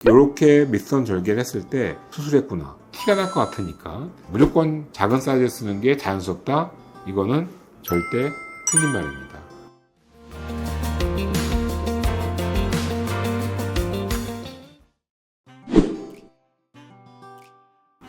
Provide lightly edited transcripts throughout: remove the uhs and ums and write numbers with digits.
이렇게 밑선 절개를 했을 때 수술했구나 티가 날 것 같으니까 무조건 작은 사이즈 쓰는 게 자연스럽다, 이거는 절대 틀린 말입니다.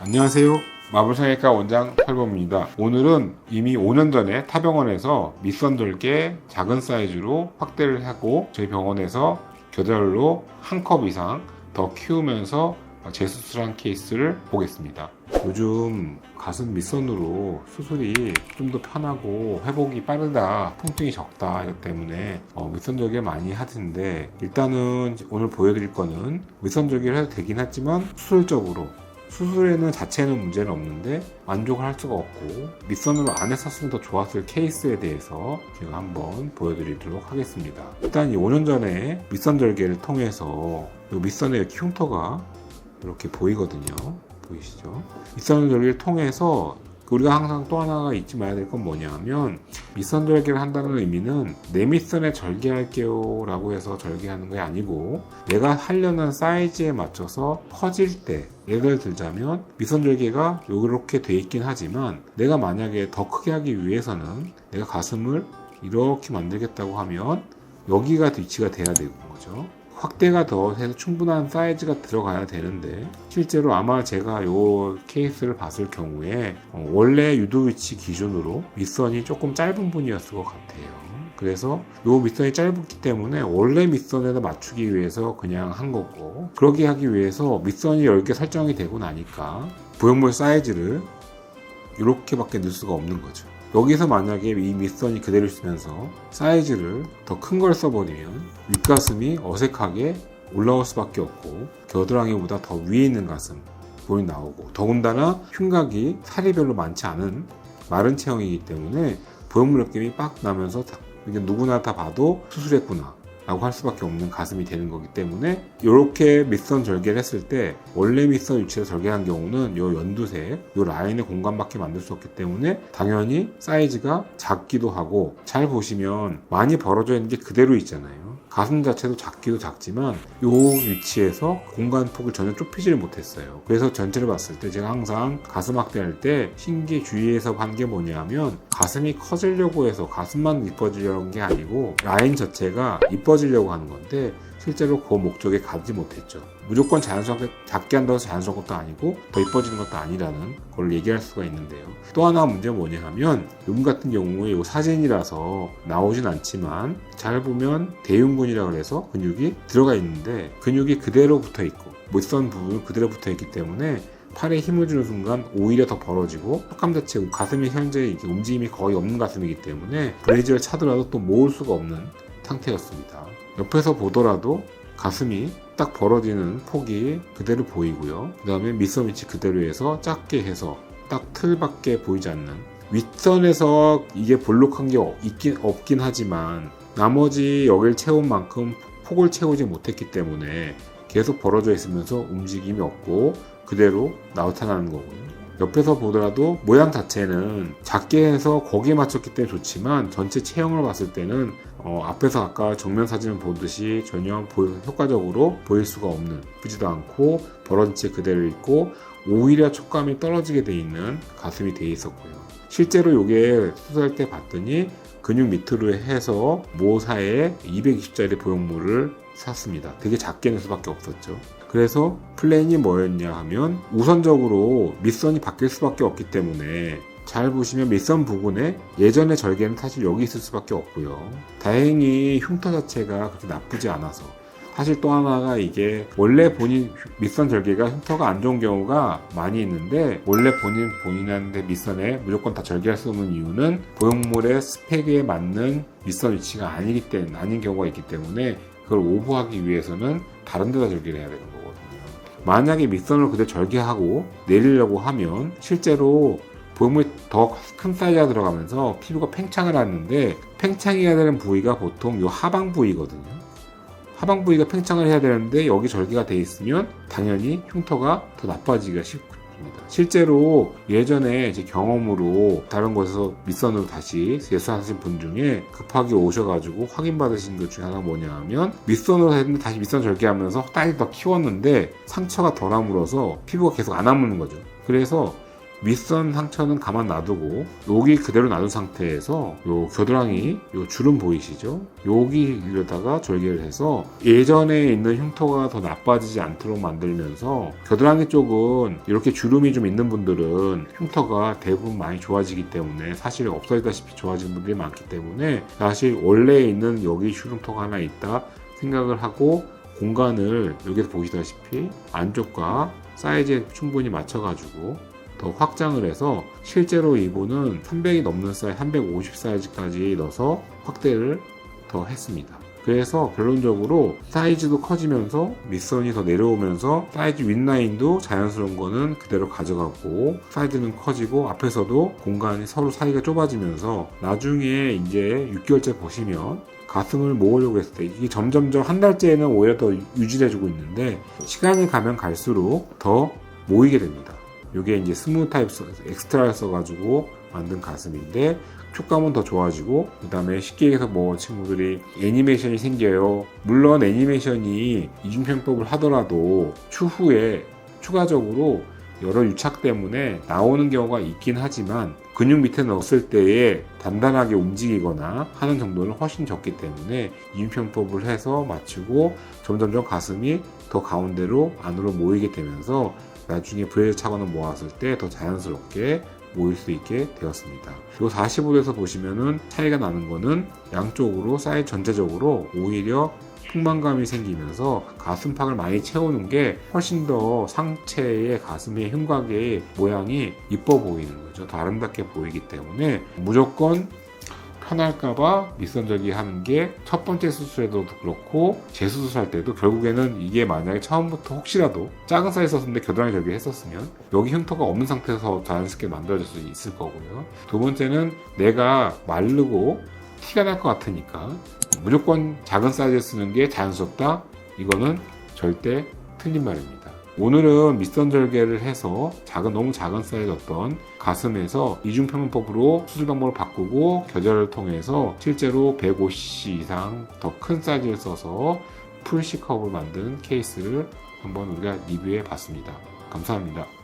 안녕하세요, 마블성형외과 원장 탈범입니다. 오늘은 이미 5년 전에 타병원에서 밑선 절개 작은 사이즈로 확대를 하고 저희 병원에서 겨드랑이로 한 컵 이상 더 키우면서 재수술한 케이스를 보겠습니다. 요즘 가슴 밑선으로 수술이 좀 더 편하고 회복이 빠르다, 통증이 적다, 이것 때문에 밑선 절개를 많이 하던데, 일단은 오늘 보여드릴 거는 밑선 절개를 해도 되긴 하지만 수술적으로 수술에는 자체는 문제는 없는데 만족을 할 수가 없고 밑선으로 안 했었으면 더 좋았을 케이스에 대해서 제가 한번 보여드리도록 하겠습니다. 일단 이 5년 전에 밑선 절개를 통해서 이 밑선에 이렇게 흉터가 이렇게 보이거든요. 보이시죠? 밑선 절개를 통해서 우리가 항상 또 하나가 잊지 말아야 될 건 뭐냐 하면, 밑선 절개를 한다는 의미는 내 밑선에 절개할게요 라고 해서 절개하는 게 아니고, 내가 하려는 사이즈에 맞춰서 퍼질 때, 예를 들자면 밑선 절개가 이렇게 돼 있긴 하지만 내가 만약에 더 크게 하기 위해서는 내가 가슴을 이렇게 만들겠다고 하면 여기가 위치가 돼야 되는 거죠. 확대가 더 해서 충분한 사이즈가 들어가야 되는데, 실제로 아마 제가 이 케이스를 봤을 경우에 원래 유도 위치 기준으로 밑선이 조금 짧은 분이었을 것 같아요. 그래서 이 밑선이 짧기 때문에 원래 밑선에다 맞추기 위해서 그냥 한 거고, 그러게 하기 위해서 밑선이 10개 설정이 되고 나니까 보형물 사이즈를 이렇게밖에 넣을 수가 없는 거죠. 여기서 만약에 이 밑선이 그대로 있으면서 사이즈를 더 큰 걸 써버리면 윗가슴이 어색하게 올라올 수밖에 없고, 겨드랑이보다 더 위에 있는 가슴 볼이 나오고, 더군다나 흉곽이 살이 별로 많지 않은 마른 체형이기 때문에 보형물 느낌이 빡 나면서 이게 누구나 다 봐도 수술했구나 라고 할 수밖에 없는 가슴이 되는 거기 때문에, 이렇게 밑선 절개를 했을 때 원래 밑선 위치에서 절개한 경우는 이 연두색, 이 라인의 공간밖에 만들 수 없기 때문에 당연히 사이즈가 작기도 하고, 잘 보시면 많이 벌어져 있는 게 그대로 있잖아요. 가슴 자체도 작기도 작지만 이 위치에서 공간 폭을 전혀 좁히지를 못했어요. 그래서 전체를 봤을 때 제가 항상 가슴 확대할 때 신기 주의해서 한 게 뭐냐면, 가슴이 커지려고 해서 가슴만 이뻐지려는 게 아니고 라인 자체가 이뻐지려고 하는 건데, 실제로 그 목적에 가지 못했죠. 무조건 자연스럽게 작게 한다고 해서 자연스러운 것도 아니고 더 이뻐지는 것도 아니라는 걸 얘기할 수가 있는데요. 또 하나 문제는 뭐냐 하면, 요즘 같은 경우에 이 사진이라서 나오진 않지만 잘 보면 대흉근이라고 해서 근육이 들어가 있는데 근육이 그대로 붙어 있고 밑선 부분이 그대로 붙어 있기 때문에 팔에 힘을 주는 순간 오히려 더 벌어지고, 척감 자체 가슴이 현재 움직임이 거의 없는 가슴이기 때문에 브레이즈를 차더라도 또 모을 수가 없는 상태였습니다. 옆에서 보더라도 가슴이 딱 벌어지는 폭이 그대로 보이고요. 그 다음에 밑선 위치 그대로 해서 작게 해서 딱 틀밖에 보이지 않는, 윗선에서 이게 볼록한 게 없긴 하지만 나머지 여길 채운 만큼 폭을 채우지 못했기 때문에 계속 벌어져 있으면서 움직임이 없고 그대로 나타나는 거고요. 옆에서 보더라도 모양 자체는 작게 해서 거기에 맞췄기 때문에 좋지만 전체 체형을 봤을 때는 앞에서 아까 정면 사진을 보듯이 전혀 효과적으로 보일 수가 없는, 예쁘지도 않고 벌어진 채 그대로 있고 오히려 촉감이 떨어지게 돼 있는 가슴이 돼 있었고요. 실제로 이게 수술할 때 봤더니 근육 밑으로 해서 모사에 220짜리 보형물을 샀습니다. 되게 작게 낼 수밖에 없었죠. 그래서 플랜이 뭐였냐 하면, 우선적으로 밑선이 바뀔 수밖에 없기 때문에 잘 보시면 밑선 부분에 예전의 절개는 사실 여기 있을 수밖에 없고요. 다행히 흉터 자체가 그렇게 나쁘지 않아서, 사실 또 하나가 이게 원래 본인 밑선 절개가 흉터가 안 좋은 경우가 많이 있는데, 원래 본인한테 밑선에 무조건 다 절개할 수 없는 이유는 보형물의 스펙에 맞는 밑선 위치가 아닌 경우가 있기 때문에, 그걸 오버하기 위해서는 다른 데다 절개를 해야 되는 거거든요. 만약에 밑선을 그대로 절개하고 내리려고 하면 실제로 보형물이 더 큰 사이즈가 들어가면서 피부가 팽창을 하는데, 팽창해야 되는 부위가 보통 이 하방 부위거든요. 하방 부위가 팽창을 해야 되는데 여기 절개가 돼 있으면 당연히 흉터가 더 나빠지기가 실제로 예전에 제 경험으로 다른 곳에서 밑선으로 다시 예수하신 분 중에 급하게 오셔가지고 확인받으신 것 중에 하나가 뭐냐 하면 밑선으로 했는데 다시 밑선 절개하면서 다시 더 키웠는데 상처가 덜 아물어서 피부가 계속 안 아무는 거죠. 그래서 밑선 상처는 가만 놔두고 여기 그대로 놔둔 상태에서 요 겨드랑이 요 주름 보이시죠? 여기에다가 절개를 해서 예전에 있는 흉터가 더 나빠지지 않도록 만들면서 겨드랑이 쪽은 이렇게 주름이 좀 있는 분들은 흉터가 대부분 많이 좋아지기 때문에 사실 없어지다시피 좋아지는 분들이 많기 때문에 사실 원래 있는 여기 주름터가 하나 있다 생각을 하고 공간을 여기서 보시다시피 안쪽과 사이즈에 충분히 맞춰가지고 더 확장을 해서 실제로 이분은 300이 넘는 사이즈, 350 사이즈까지 넣어서 확대를 더 했습니다. 그래서 결론적으로 사이즈도 커지면서 밑선이 더 내려오면서 사이즈 윗라인도 자연스러운 거는 그대로 가져가고 사이즈는 커지고 앞에서도 공간이 서로 사이가 좁아지면서 나중에 이제 6개월째 보시면 가슴을 모으려고 했을 때 이게 점점점 한 달째는 오히려 더 유지를 해주고 있는데 시간이 가면 갈수록 더 모이게 됩니다. 이게 이제 스무드 타입 엑스트라를 써가지고 만든 가슴인데 촉감은 더 좋아지고 그 다음에 쉽게 얘기해서 뭐 친구들이 애니메이션이 생겨요. 물론 애니메이션이 이중평법을 하더라도 추후에 추가적으로 여러 유착 때문에 나오는 경우가 있긴 하지만 근육 밑에 넣었을 때에 단단하게 움직이거나 하는 정도는 훨씬 적기 때문에 이중평법을 해서 맞추고 점점점 가슴이 더 가운데로 안으로 모이게 되면서 나중에 브레이드 차거나 모았을 때 더 자연스럽게 모일 수 있게 되었습니다. 이 45도에서 보시면은 차이가 나는 거는 양쪽으로 사이즈 전체적으로 오히려 풍만감이 생기면서 가슴팍을 많이 채우는 게 훨씬 더 상체의 가슴의 흉곽의 모양이 이뻐 보이는 거죠. 더 아름답게 보이기 때문에 무조건 편할까봐 밑선 절개 하는 게 첫 번째 수술에도 그렇고 재수술할 때도 결국에는 이게 만약에 처음부터 혹시라도 작은 사이즈 썼는데 겨드랑이 절개 했었으면 여기 흉터가 없는 상태에서 자연스럽게 만들어질 수 있을 거고요. 두 번째는 내가 마르고 티가 날 것 같으니까 무조건 작은 사이즈 쓰는 게 자연스럽다? 이거는 절대 틀린 말입니다. 오늘은 밑선 절개를 해서 너무 작은 사이즈 어떤 가슴에서 이중평면법으로 수술 방법을 바꾸고 겨드랑이를 통해서 실제로 150cc 이상 더 큰 사이즈를 써서 풀 C컵을 만든 케이스를 한번 우리가 리뷰해 봤습니다. 감사합니다.